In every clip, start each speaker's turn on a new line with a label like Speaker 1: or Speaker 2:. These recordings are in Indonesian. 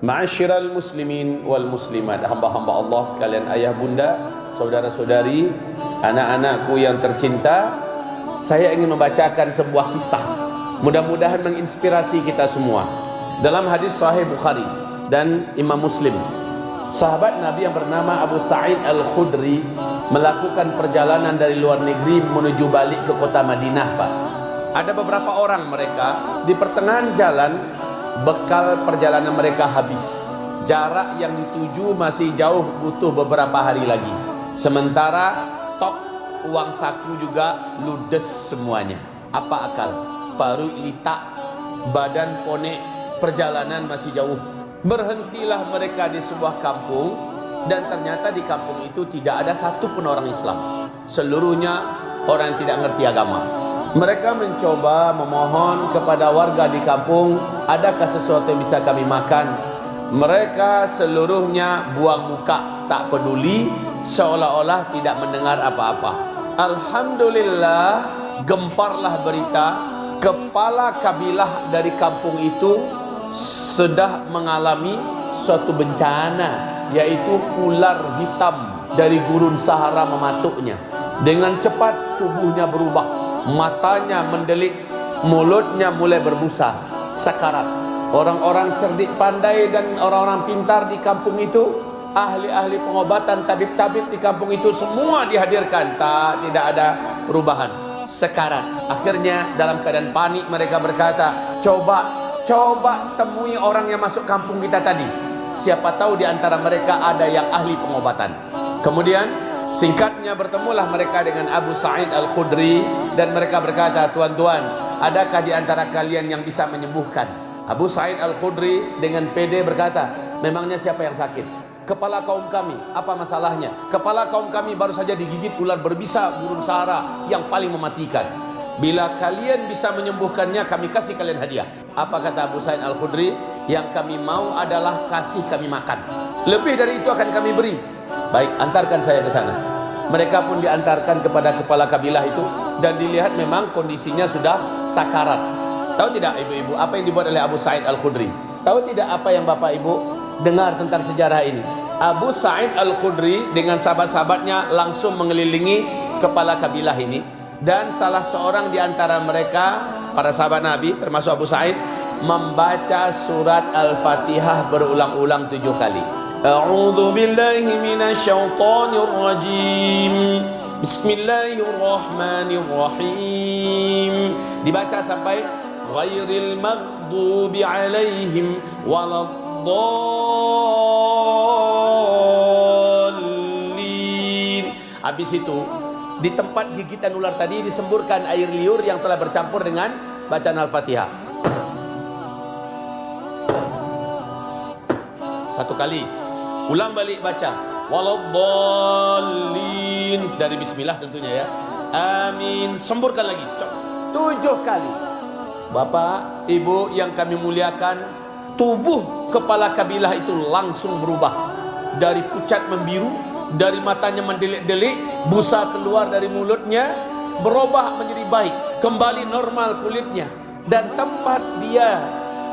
Speaker 1: Ma'asyiral muslimin wal muslimat, hamba-hamba Allah sekalian, ayah bunda, saudara-saudari, anak-anakku yang tercinta, saya ingin membacakan sebuah kisah. Mudah-mudahan menginspirasi kita semua. Dalam hadis Sahih Bukhari dan Imam Muslim, sahabat Nabi yang bernama Abu Sa'id Al-Khudri melakukan perjalanan dari luar negeri menuju balik ke kota Madinah, Pak. Ada beberapa orang mereka, di pertengahan jalan bekal perjalanan mereka habis. Jarak yang dituju masih jauh, butuh beberapa hari lagi. Sementara stok uang saku juga ludes semuanya. Apa akal? Perut litak, badan ponek, perjalanan masih jauh. Berhentilah mereka di sebuah kampung, dan ternyata di kampung itu tidak ada satupun orang Islam. Seluruhnya orang yang tidak ngerti agama. Mereka mencoba memohon kepada warga di kampung, adakah sesuatu yang bisa kami makan? Mereka seluruhnya buang muka, tak peduli, seolah-olah tidak mendengar apa-apa. Alhamdulillah, gemparlah berita, kepala kabilah dari kampung itu sudah mengalami suatu bencana, yaitu ular hitam dari gurun Sahara mematuknya. Dengan cepat tubuhnya berubah, matanya mendelik, mulutnya mulai berbusa, sakarat. Orang-orang cerdik pandai dan orang-orang pintar di kampung itu, ahli-ahli pengobatan, tabib-tabib di kampung itu semua dihadirkan, tidak ada perubahan, sekarat. Akhirnya dalam keadaan panik mereka berkata, coba temui orang yang masuk kampung kita tadi, siapa tahu di antara mereka ada yang ahli pengobatan. Kemudian singkatnya bertemulah mereka dengan Abu Sa'id Al-Khudri, dan mereka berkata, tuan-tuan, adakah di antara kalian yang bisa menyembuhkan? Abu Sa'id Al-Khudri dengan pede berkata, memangnya siapa yang sakit? Kepala kaum kami. Apa masalahnya? Kepala kaum kami baru saja digigit ular berbisa gurun Sahara yang paling mematikan. Bila kalian bisa menyembuhkannya, kami kasih kalian hadiah. Apa kata Abu Sa'id Al-Khudri? Yang kami mau adalah kasih kami makan. Lebih dari itu akan kami beri. Baik, antarkan saya ke sana. Mereka pun diantarkan kepada kepala kabilah itu, dan dilihat memang kondisinya sudah sakarat. Tahu tidak ibu-ibu apa yang dibuat oleh Abu Sa'id Al-Khudri? Tahu tidak apa yang bapak ibu dengar tentang sejarah ini? Abu Sa'id Al-Khudri dengan sahabat-sahabatnya langsung mengelilingi kepala kabilah ini, dan salah seorang di antara mereka, para sahabat Nabi termasuk Abu Sa'id, membaca surat Al-Fatihah berulang-ulang 7 kali. A'udzu billahi minasyaitonir rajim. Bismillahirrahmanirrahim. Dibaca sampai ghairil maghdubi alaihim waladdallin. Habis itu di tempat gigitan ular tadi disemburkan air liur yang telah bercampur dengan bacaan Al-Fatihah. 1 kali. Ulang balik baca waladdallin dari bismillah tentunya ya. Amin. Semburkan lagi 7 kali. Bapak, ibu yang kami muliakan, tubuh kepala kabilah itu langsung berubah. Dari pucat membiru, dari matanya mendelik-delik, busa keluar dari mulutnya, berubah menjadi baik, kembali normal kulitnya, dan tempat dia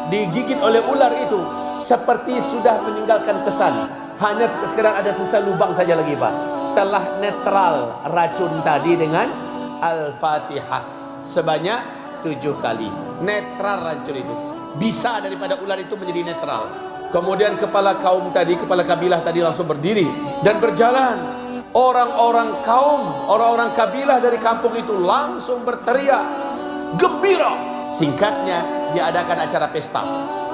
Speaker 1: digigit oleh ular itu seperti sudah meninggalkan kesan. Hanya sekedar ada sisa lubang saja lagi, Pak. Telah netral racun tadi dengan Al-Fatihah sebanyak 7 kali. Netral racun itu. Bisa daripada ular itu menjadi netral. Kemudian kepala kaum tadi, kepala kabilah tadi langsung berdiri dan berjalan. Orang-orang kaum, orang-orang kabilah dari kampung itu langsung berteriak gembira. Singkatnya, diadakan acara pesta.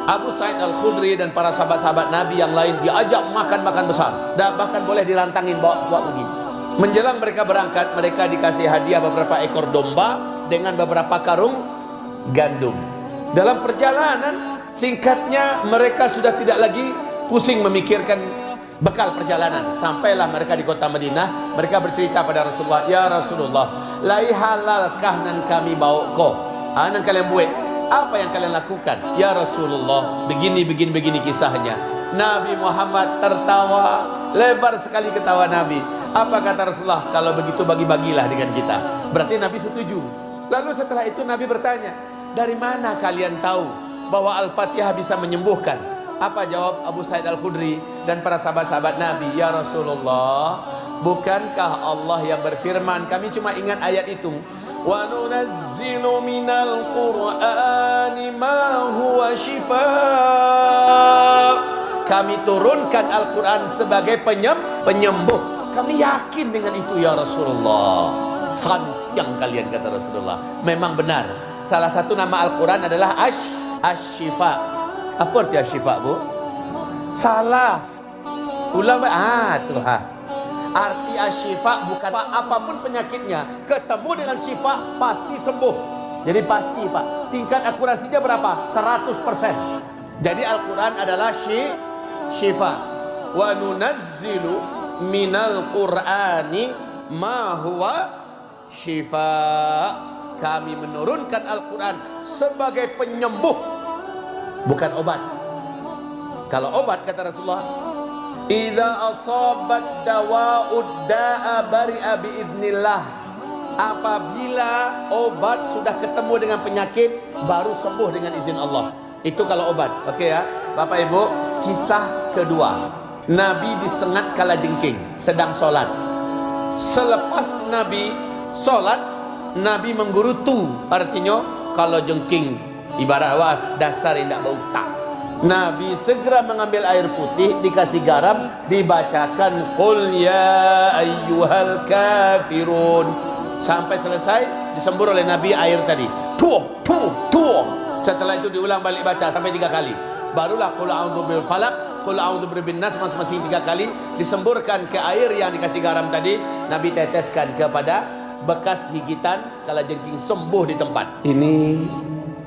Speaker 1: Abu Sa'id Al-Khudri dan para sahabat-sahabat Nabi yang lain diajak makan-makan besar, dan bahkan boleh dilantangin bawa pergi. Menjelang mereka berangkat, mereka dikasih hadiah beberapa ekor domba dengan beberapa karung gandum. Dalam perjalanan, singkatnya mereka sudah tidak lagi pusing memikirkan bekal perjalanan. Sampailah mereka di kota Madinah. Mereka bercerita pada Rasulullah, ya Rasulullah, lai halalkah nan kami bawa ko? Nan kalian buat apa yang kalian lakukan? Ya Rasulullah, begini kisahnya. Nabi Muhammad tertawa, lebar sekali ketawa Nabi. Apa kata Rasulullah? Kalau begitu bagi-bagilah dengan kita. Berarti Nabi setuju. Lalu setelah itu Nabi bertanya, dari mana kalian tahu bahwa Al-Fatihah bisa menyembuhkan? Apa jawab Abu Sa'id Al-Khudri dan para sahabat-sahabat Nabi? Ya Rasulullah, bukankah Allah yang berfirman? Kami cuma ingat ayat itu. Wa nunazzilu minal Qur'ani ma huwa shifaa. Kami turunkan Al-Quran sebagai penyembuh. Kami yakin dengan itu ya Rasulullah. Santiang kalian, kata Rasulullah. Memang benar. Salah satu nama Al-Quran adalah Asy-Syifa. Apa arti Asy-Syifa, Bu? Salah. Ulama tuh arti Asy-Syifa bukan apapun penyakitnya, ketemu dengan syifa pasti sembuh. Jadi pasti, Pak. Tingkat akurasinya berapa? 100%. Jadi Al-Quran adalah syifa. Wa nunazzilu minal Qur'ani ma huwa syifa. Kami menurunkan Al-Quran sebagai penyembuh, bukan obat. Kalau obat, kata Rasulullah, idza asabat dawa'ud da'a bari'a biidznillah. Apabila obat sudah ketemu dengan penyakit, baru sembuh dengan izin Allah. Itu kalau obat. Oke ya, Bapak Ibu. Kisah kedua, Nabi disengat kalajengking sedang sholat. Selepas Nabi sholat, Nabi menggerutu. Artinya kalau jengking ibarat dasar indak bau tak. Nabi segera mengambil air putih, dikasih garam, dibacakan qul ya ayyuhal kafirun. Sampai selesai disembur oleh Nabi air tadi. Tuh. Setelah itu diulang balik baca sampai 3 kali. Barulah qul a'udzu bil falaq, qul a'udzu birabbin nas, masing-masing 3 kali disemburkan ke air yang dikasih garam tadi. Nabi teteskan kepada bekas gigitan kalajengking, sembuh di tempat. Ini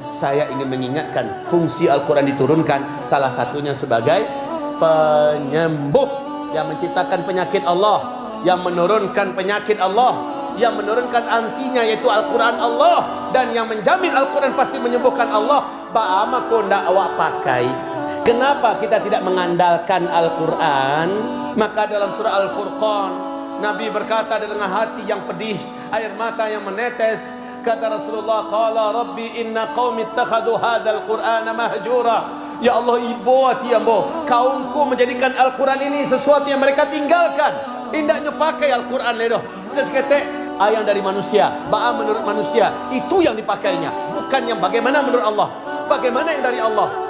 Speaker 1: saya ingin mengingatkan fungsi Al-Quran diturunkan salah satunya sebagai penyembuh, yang menciptakan penyakit Allah, yang menurunkan penyakit Allah, yang menurunkan antinya yaitu Al-Quran Allah, dan yang menjamin Al-Quran pasti menyembuhkan Allah. Ba'ama kondak awak pakai. Kenapa kita tidak mengandalkan Al-Quran? Maka dalam surah Al-Furqan Nabi berkata dengan hati yang pedih, air mata yang menetes, kata Rasulullah, qala rabbi inna qaumi ittakhadhu hadzal qur'ana mahjura. Ya Allah, ibu hati ambo, kaumku menjadikan Al-Quran ini sesuatu yang mereka tinggalkan. Indahnya pakai Al-Quran ledoh. Sesekete ayat dari manusia, ba'a menurut manusia, itu yang dipakainya, bukan yang bagaimana menurut Allah. Bagaimana yang dari Allah?